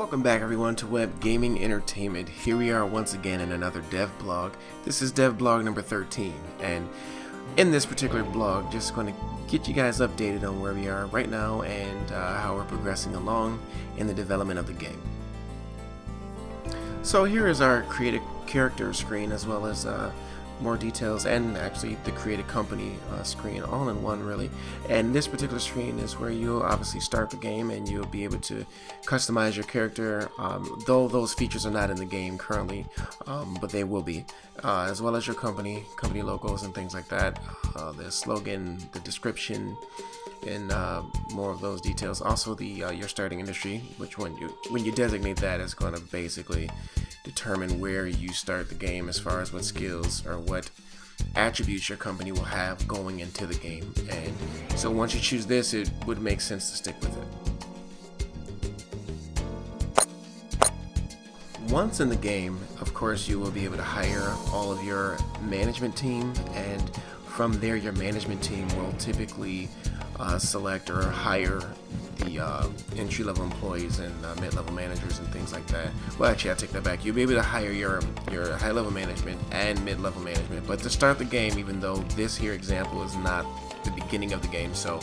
Welcome back everyone to Web Gaming Entertainment. Here we are once again in another dev blog. This is dev blog number 13, and in this particular blog just going to get you guys updated on where we are right now and how we're progressing along in the development of the game. So here is our create a character screen, as well as more details, and actually the create a company screen, all in one really. And this particular screen is where you'll obviously start the game and you'll be able to customize your character, though those features are not in the game currently, but they will be, as well as your company logos and things like that, the slogan, the description, and more of those details. Also the your starting industry, which when you designate that, is going to basically determine where you start the game as far as what skills or what attributes your company will have going into the game. And so once you choose this, it would make sense to stick with it. Once in the game, of course, you will be able to hire all of your management team, and from there your management team will typically select or hire the entry-level employees and mid-level managers and things like that. Well, actually, I take that back. You'll be able to hire your high-level management and mid-level management. But to start the game, even though this here example is not the beginning of the game, so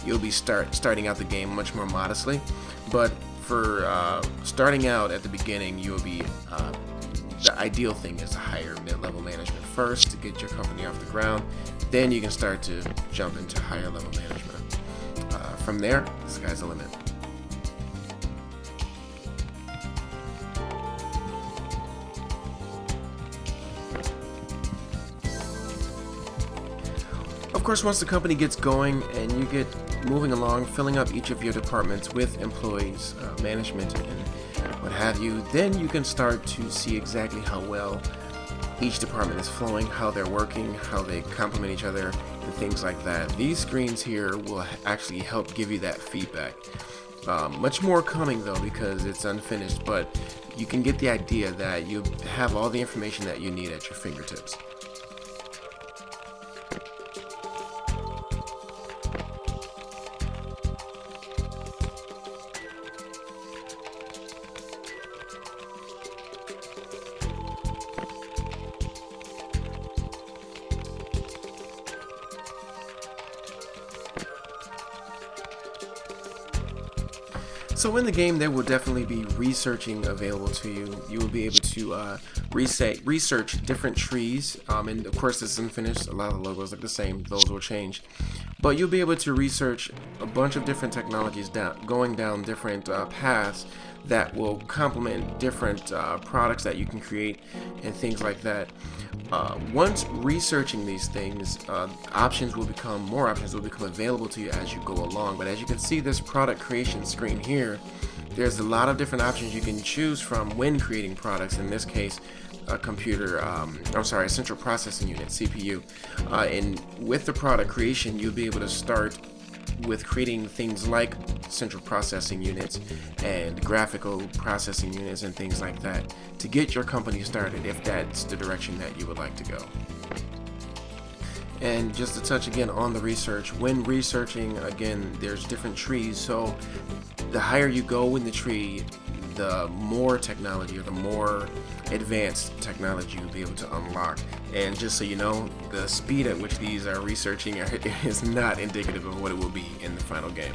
you'll be starting out the game much more modestly. But for starting out at the beginning, you'll be the ideal thing is to hire mid-level management first to get your company off the ground. Then you can start to jump into higher level management. From there, the sky's the limit. Of course, once the company gets going and you get moving along, filling up each of your departments with employees, management, and what have you, then you can start to see exactly how well each department is flowing, how they're working, how they complement each other, and things like that. These screens here will actually help give you that feedback. Much more coming though, because it's unfinished, but you can get the idea that you have all the information that you need at your fingertips. So in the game, there will definitely be researching available to you. You will be able to research different trees, and of course this is unfinished. A lot of the logos look the same, those will change. But you'll be able to research a bunch of different technologies going down different paths that will complement different products that you can create and things like that. Once researching these things, more options will become available to you as you go along. But as you can see, this product creation screen here, there's a lot of different options you can choose from when creating products. In this case, a central processing unit, CPU. And with the product creation, you'll be able to start with creating things like central processing units and graphical processing units and things like that to get your company started, if that's the direction that you would like to go. And just to touch again on the research, when researching, again, there's different trees, so the higher you go in the tree, the more technology or the more advanced technology you'll be able to unlock. And just so you know, the speed at which these are researching is not indicative of what it will be in the final game.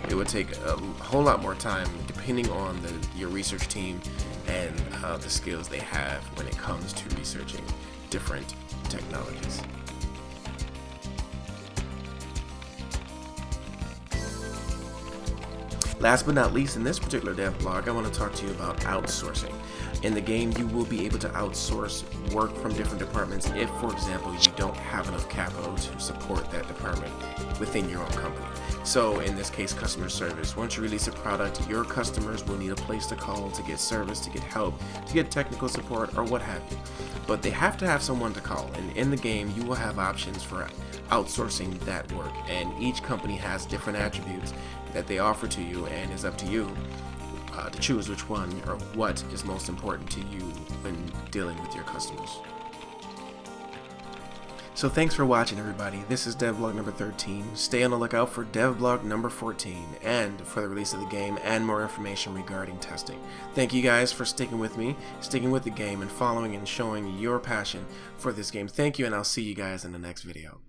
It would take a whole lot more time depending on your research team and the skills they have when it comes to researching different technologies. Last but not least, in this particular dev blog, I want to talk to you about outsourcing. In the game, you will be able to outsource work from different departments if, for example, you don't have enough capital to support that department within your own company. So in this case, customer service. Once you release a product, your customers will need a place to call to get service, to get help, to get technical support, or what have you. But they have to have someone to call, and in the game, you will have options for outsourcing that work, and each company has different attributes that they offer to you, and it's up to you to choose which one or what is most important to you when dealing with your customers. So thanks for watching, everybody. This is devblog number 13. Stay on the lookout for devblog number 14 and for the release of the game and more information regarding testing. Thank you guys for sticking with me, sticking with the game, and following and showing your passion for this game. Thank you, and I'll see you guys in the next video.